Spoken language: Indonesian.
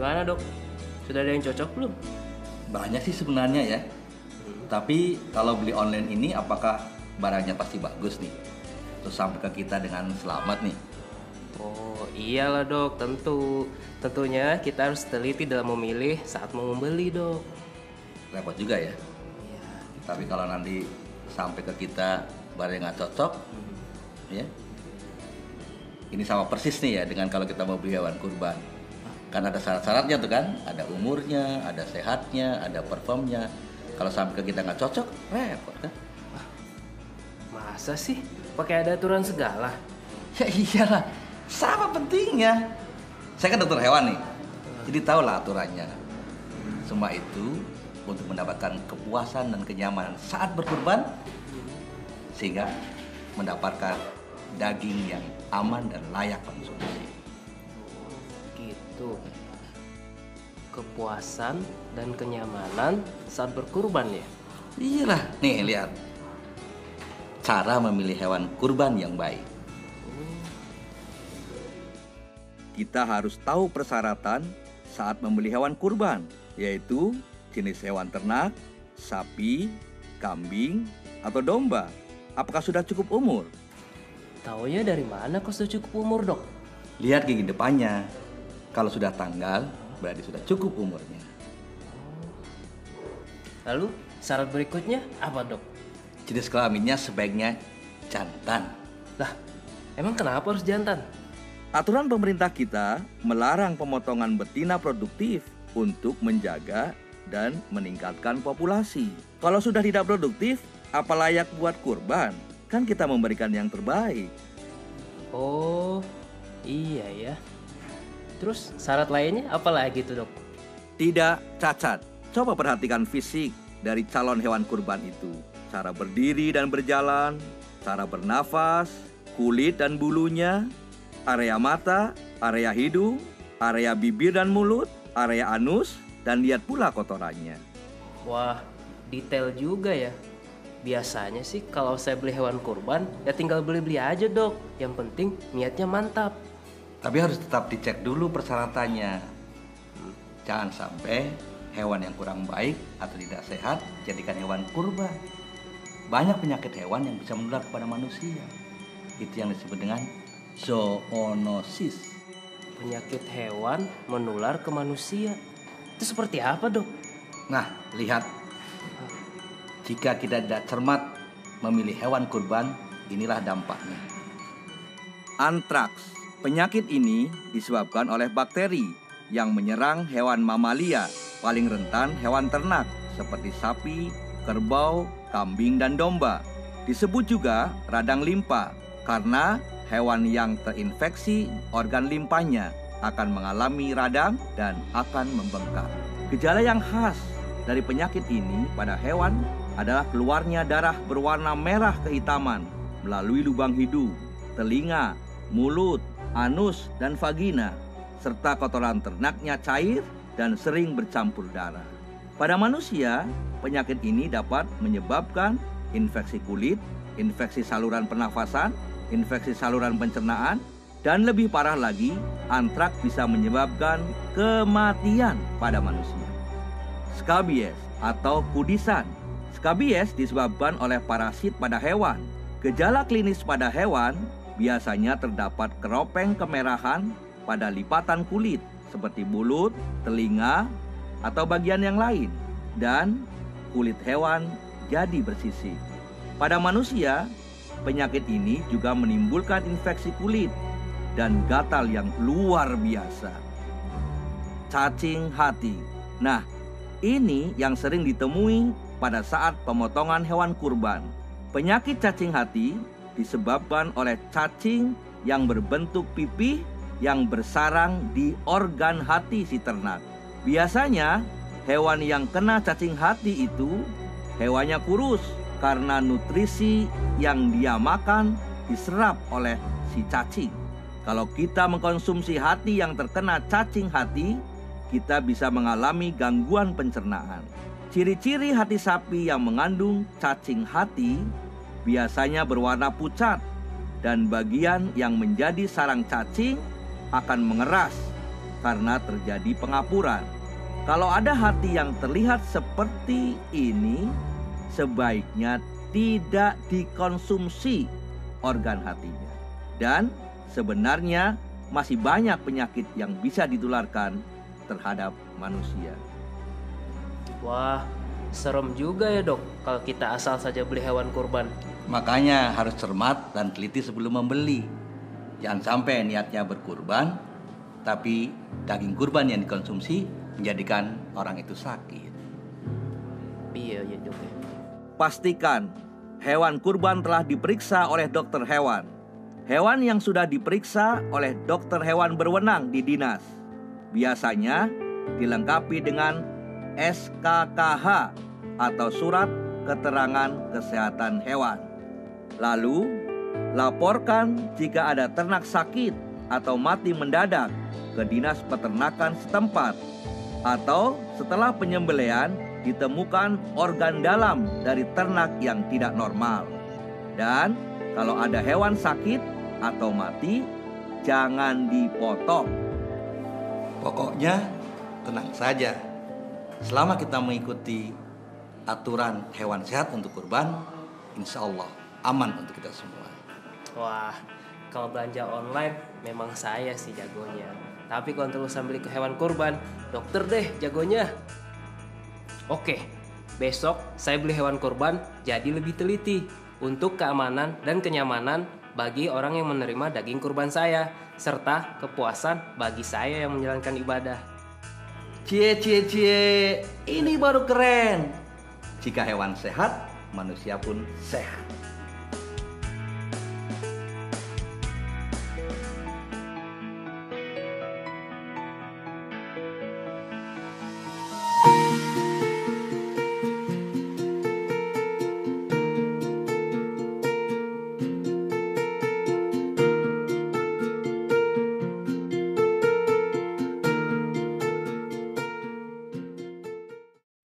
Gimana dok? Sudah ada yang cocok belum? Banyak sih sebenarnya ya. Tapi kalau beli online ini apakah barangnya pasti bagus nih? Terus sampai ke kita dengan selamat nih? Oh iyalah dok, tentunya kita harus teliti dalam memilih saat mau membeli dok. Repot juga ya. Iya. Tapi kalau nanti sampai ke kita barang yang nggak cocok, ya. Ini sama persis nih ya dengan kalau kita mau beli hewan kurban. Kan ada syarat-syaratnya tuh kan, ada umurnya, ada sehatnya, ada performnya. Kalau sampai ke kita nggak cocok, repot kan? Masa sih pakai ada aturan segala? Ya iyalah, sama pentingnya. Saya kan dokter hewan nih, jadi tahu lah aturannya. Semua itu untuk mendapatkan kepuasan dan kenyamanan saat berkurban, sehingga mendapatkan daging yang aman dan layak konsumsi. Gitu. Kepuasan dan kenyamanan saat berkurban ya? Iyalah, nih lihat. Cara memilih hewan kurban yang baik. Kita harus tahu persyaratan saat membeli hewan kurban, yaitu jenis hewan ternak, sapi, kambing, atau domba. Apakah sudah cukup umur? Taunya dari mana kok sudah cukup umur dok? Lihat gigi depannya. Kalau sudah tanggal, berarti sudah cukup umurnya. Lalu syarat berikutnya apa dok? Jenis kelaminnya sebaiknya jantan. Lah, emang kenapa harus jantan? Aturan pemerintah kita melarang pemotongan betina produktif untuk menjaga dan meningkatkan populasi. Kalau sudah tidak produktif, apa layak buat kurban? Kan kita memberikan yang terbaik. Oh, iya ya. Terus syarat lainnya apa lagi tuh dok? Tidak cacat. Coba perhatikan fisik dari calon hewan kurban itu. Cara berdiri dan berjalan, cara bernafas, kulit dan bulunya, area mata, area hidung, area bibir dan mulut, area anus, dan lihat pula kotorannya. Wah, detail juga ya. Biasanya sih kalau saya beli hewan kurban, ya tinggal beli-beli aja dok. Yang penting niatnya mantap. Tapi harus tetap dicek dulu persyaratannya. Jangan sampai hewan yang kurang baik atau tidak sehat jadikan hewan kurban. Banyak penyakit hewan yang bisa menular kepada manusia. Itu yang disebut dengan zoonosis. Penyakit hewan menular ke manusia. Itu seperti apa dok? Nah, lihat. Jika kita tidak cermat memilih hewan kurban, inilah dampaknya. Antraks. Penyakit ini disebabkan oleh bakteri yang menyerang hewan mamalia, paling rentan hewan ternak seperti sapi, kerbau, kambing, dan domba. Disebut juga radang limpa karena hewan yang terinfeksi organ limpanya akan mengalami radang dan akan membengkak. Gejala yang khas dari penyakit ini pada hewan adalah keluarnya darah berwarna merah kehitaman melalui lubang hidung, telinga, mulut, anus, dan vagina, serta kotoran ternaknya cair dan sering bercampur darah. Pada manusia, penyakit ini dapat menyebabkan infeksi kulit, infeksi saluran pernafasan, infeksi saluran pencernaan, dan lebih parah lagi, antraks bisa menyebabkan kematian pada manusia. Skabies atau kudisan. Skabies disebabkan oleh parasit pada hewan. Gejala klinis pada hewan biasanya terdapat keropeng kemerahan pada lipatan kulit seperti mulut, telinga, atau bagian yang lain, dan kulit hewan jadi bersisik. Pada manusia, penyakit ini juga menimbulkan infeksi kulit dan gatal yang luar biasa. Cacing hati. Nah, ini yang sering ditemui pada saat pemotongan hewan kurban. Penyakit cacing hati disebabkan oleh cacing yang berbentuk pipih yang bersarang di organ hati si ternak. Biasanya hewan yang kena cacing hati itu hewannya kurus karena nutrisi yang dia makan diserap oleh si cacing. Kalau kita mengkonsumsi hati yang terkena cacing hati, kita bisa mengalami gangguan pencernaan. Ciri-ciri hati sapi yang mengandung cacing hati biasanya berwarna pucat dan bagian yang menjadi sarang cacing akan mengeras karena terjadi pengapuran. Kalau ada hati yang terlihat seperti ini, sebaiknya tidak dikonsumsi organ hatinya. Dan sebenarnya masih banyak penyakit yang bisa ditularkan terhadap manusia. Wah, serem juga ya dok kalau kita asal saja beli hewan kurban. Makanya harus cermat dan teliti sebelum membeli. Jangan sampai niatnya berkurban, tapi daging kurban yang dikonsumsi menjadikan orang itu sakit. Iya ya dok. Pastikan hewan kurban telah diperiksa oleh dokter hewan. Hewan yang sudah diperiksa oleh dokter hewan berwenang di dinas biasanya dilengkapi dengan SKKH atau Surat Keterangan Kesehatan Hewan. Lalu, laporkan jika ada ternak sakit atau mati mendadak ke Dinas Peternakan setempat, atau setelah penyembelihan ditemukan organ dalam dari ternak yang tidak normal. Dan kalau ada hewan sakit atau mati, jangan dipotong. Pokoknya tenang saja. Selama kita mengikuti aturan hewan sehat untuk kurban, insya Allah aman untuk kita semua. Wah, kalau belanja online memang saya sih jagonya. Tapi kalau terusan beli ke hewan kurban, dokter deh jagonya. Oke, besok saya beli hewan kurban jadi lebih teliti untuk keamanan dan kenyamanan bagi orang yang menerima daging kurban saya, serta kepuasan bagi saya yang menjalankan ibadah. Cie, ini baru keren. Jika hewan sehat, manusia pun sehat.